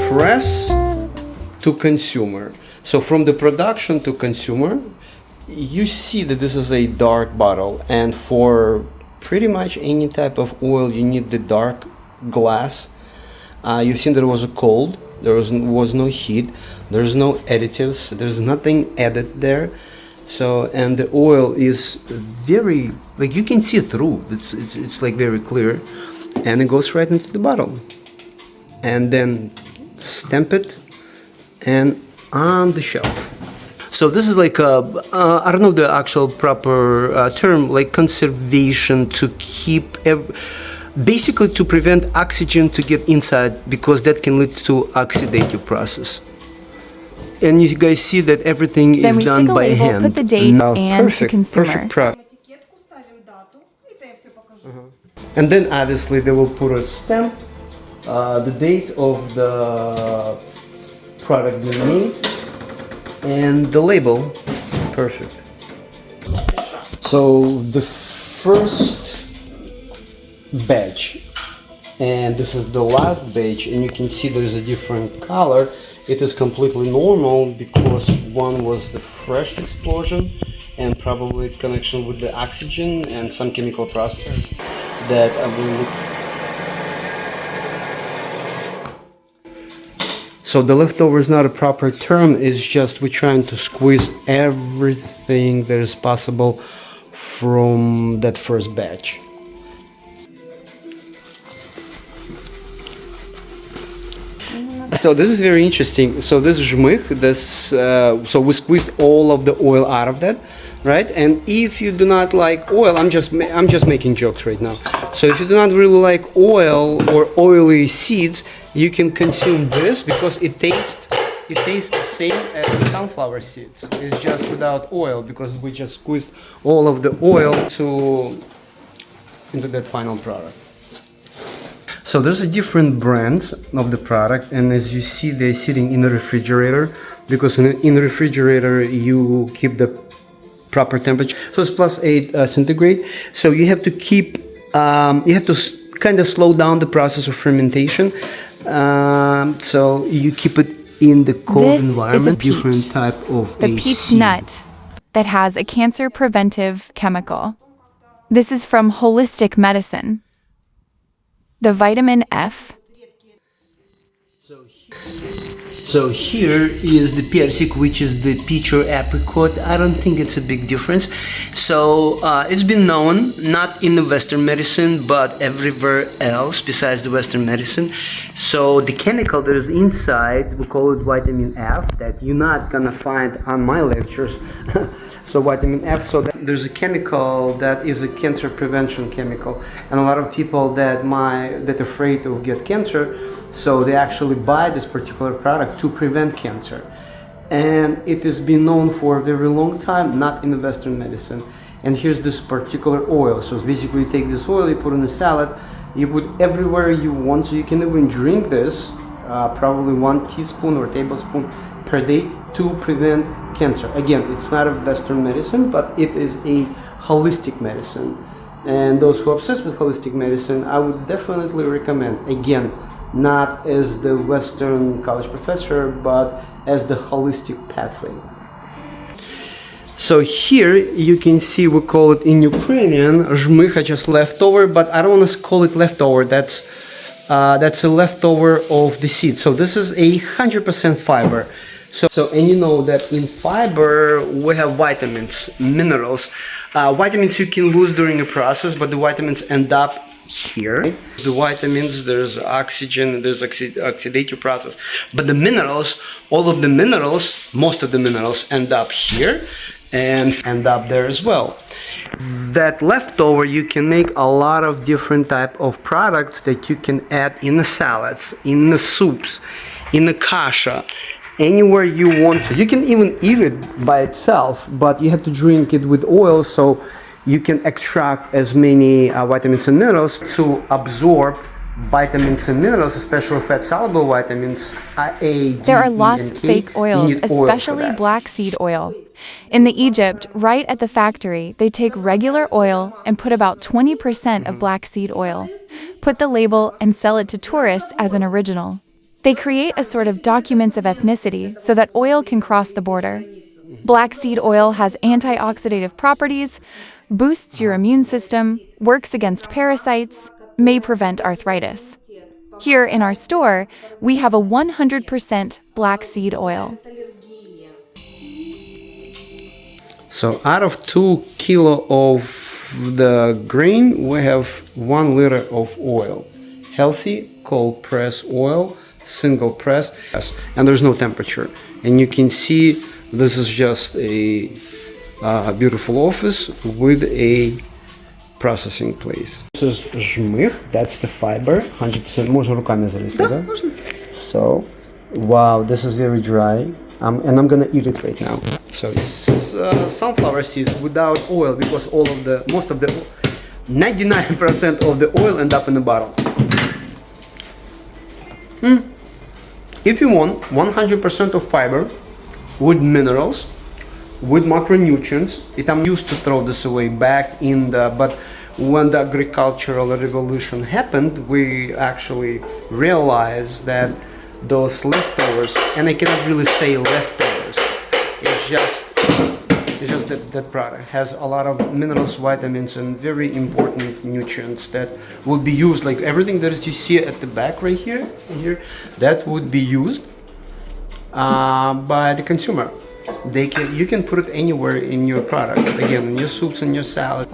press to consumer. So from the production to consumer, you see that this is a dark bottle, and for pretty much any type of oil you need the dark glass. You've seen there was a cold, there was no heat, there's no additives, there's nothing added there. So, and the oil is very, like, you can see through, it's like very clear, and it goes right into the bottle. And then stamp it and on the shelf. So this is like I don't know the actual proper term, like conservation, to keep basically to prevent oxygen to get inside, because that can lead to oxidative process. And you guys see that everything then is done by label, hand. Put the date and to consumer. Perfect product. And then obviously they will put a stamp, the date of the product being made, and the label. Perfect. So the first batch, and this is the last batch, and you can see there's a different color. It is completely normal because one was the fresh explosion and probably connection with the oxygen and some chemical process that I will. So the leftover is not a proper term, it's just we're trying to squeeze everything that is possible from that first batch. So this is very interesting. So this is żmych, so we squeezed all of the oil out of that, right? And if you do not like oil, I'm just making jokes right now. So if you do not really like oil or oily seeds, you can consume this because it tastes the same as the sunflower seeds. It's just without oil, because we just squeezed all of the oil into that final product. So there's a different brands of the product, and as you see, they're sitting in the refrigerator, because in the refrigerator you keep the proper temperature. So it's +8 centigrade. So you have to keep, you have to kind of slow down the process of fermentation. So you keep it in the cold environment. This is a peach, different type of the peach seed. nut that has a cancer preventive chemical. This is from Holistic Medicine. The vitamin F. So here is the persik, which is the peach or apricot. I don't think it's a big difference. So it's been known, not in the Western medicine, but everywhere else besides the Western medicine. So the chemical that is inside, we call it vitamin F, that you're not gonna find on my lectures. So vitamin F, so there's a chemical that is a cancer prevention chemical, and a lot of people that afraid of get cancer, so they actually buy this particular product to prevent cancer. And it has been known for a very long time, not in the Western medicine. And here's this particular oil. So basically you take this oil, you put in a salad, you put everywhere you want, so you can even drink this, probably 1 teaspoon or tablespoon per day, to prevent cancer. Again, it's not a Western medicine, but it is a holistic medicine. And those who are obsessed with holistic medicine, I would definitely recommend, again, not as the Western college professor, but as the holistic pathway. So here you can see, we call it in Ukrainian żmych, just leftover, but I don't want to call it leftover. That's a leftover of the seed. So this is 100% fiber. So and you know that in fiber we have vitamins, minerals. Vitamins you can lose during the process, but the vitamins end up here. The vitamins, there's oxygen, there's oxidative process. But the minerals, all of the minerals, most of the minerals end up here and end up there as well. That leftover, you can make a lot of different type of products that you can add in the salads, in the soups, in the kasha, anywhere you want to. You can even eat it by itself, but you have to drink it with oil so you can extract as many vitamins and minerals to absorb vitamins and minerals, especially fat-soluble vitamins, A, D, There are E, lots and of K. fake oils, especially black seed oil. In the Egypt, right at the factory, they take regular oil and put about 20% of black seed oil, put the label and sell it to tourists as an original. They create a sort of documents of ethnicity so that oil can cross the border. Black seed oil has antioxidative properties, boosts your immune system, works against parasites, may prevent arthritis. Here in our store, we have a 100% black seed oil. So out of 2 kilo of the grain, we have 1 liter of oil. Healthy, cold press oil, single press, and there's no temperature. And you can see this is just a beautiful office with a processing place. This is жмых, that's the fiber, 100%. Можно руками залезть, да? Можно. So, wow, this is very dry. And I'm gonna eat it right now. So sunflower seeds without oil, because most of the 99% of the oil end up in the bottle. If you want 100% of fiber with minerals, with macronutrients, I'm used to throw this away back in but when the agricultural revolution happened, we actually realized that those leftovers, and I cannot really say leftovers, it's just that product has a lot of minerals, vitamins, and very important nutrients that would be used, like everything that you see at the back right here, that would be used by the consumer. You can put it anywhere in your products, again, in your soups and your salads.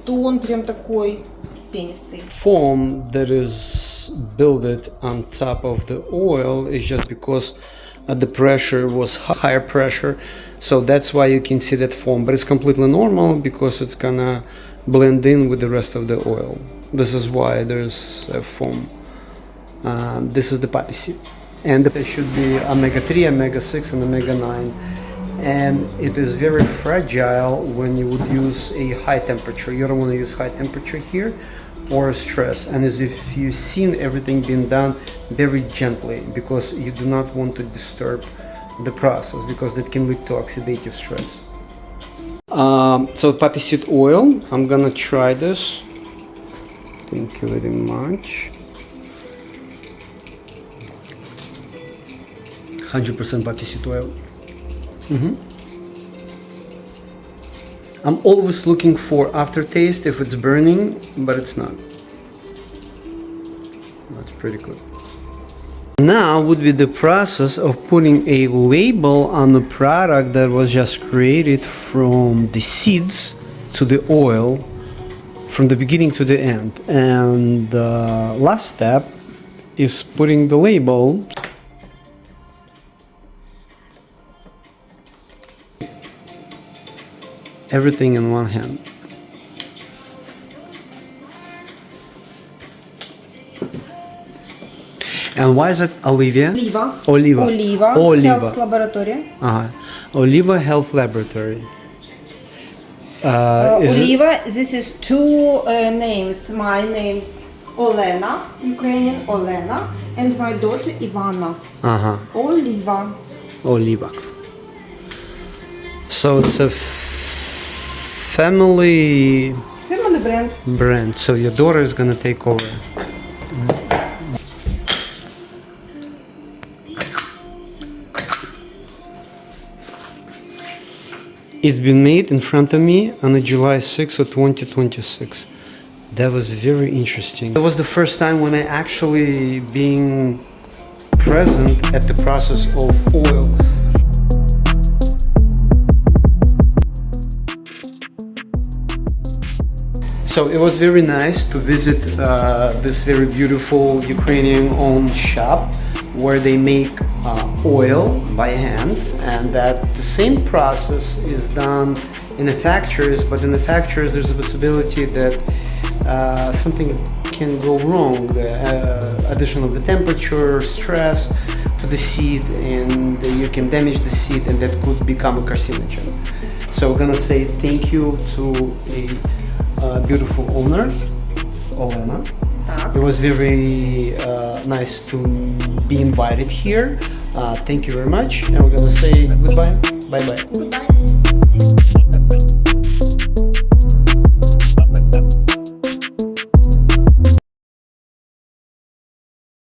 Тон прям такой пенистый. Foam that is built on top of the oil is just because the pressure was higher pressure, so that's why you can see that foam, but it's completely normal because it's gonna blend in with the rest of the oil. This is why there's a foam. This is the poppy seed, and it should be omega-3, omega-6, and omega-9. And it is very fragile when you would use a high temperature. You don't want to use high temperature here or stress. And as if you've seen everything being done very gently, because you do not want to disturb the process, because that can lead to oxidative stress. So poppy seed oil, I'm gonna try this. Thank you very much. 100% poppy seed oil. I'm always looking for aftertaste if it's burning, but it's not. That's pretty good. Now would be the process of putting a label on the product that was just created from the seeds to the oil, from the beginning to the end. And the last step is putting the label. Everything in one hand. And why is it Olivia? Oliva. Oliva. Health Laboratory. Oliva Health Laboratory. Oliva, this is 2 names. My name's Olena, Ukrainian Olena, and my daughter Ivana. Oliva. Oliva. So it's a family brand. So your daughter is gonna take over. It's been made in front of me on July 6th of 2026. That was very interesting. It was the first time when I actually being present at the process of oil. So it was very nice to visit this very beautiful Ukrainian-owned shop where they make oil by hand, and that the same process is done in the factories, but in the factories there's a possibility that something can go wrong, addition of the temperature, stress to the seed, and you can damage the seed, and that could become a carcinogen. So we're gonna say thank you to a beautiful owner, Alena. It was very nice to be invited here. Thank you very much, and we're gonna say goodbye. Bye bye. Goodbye.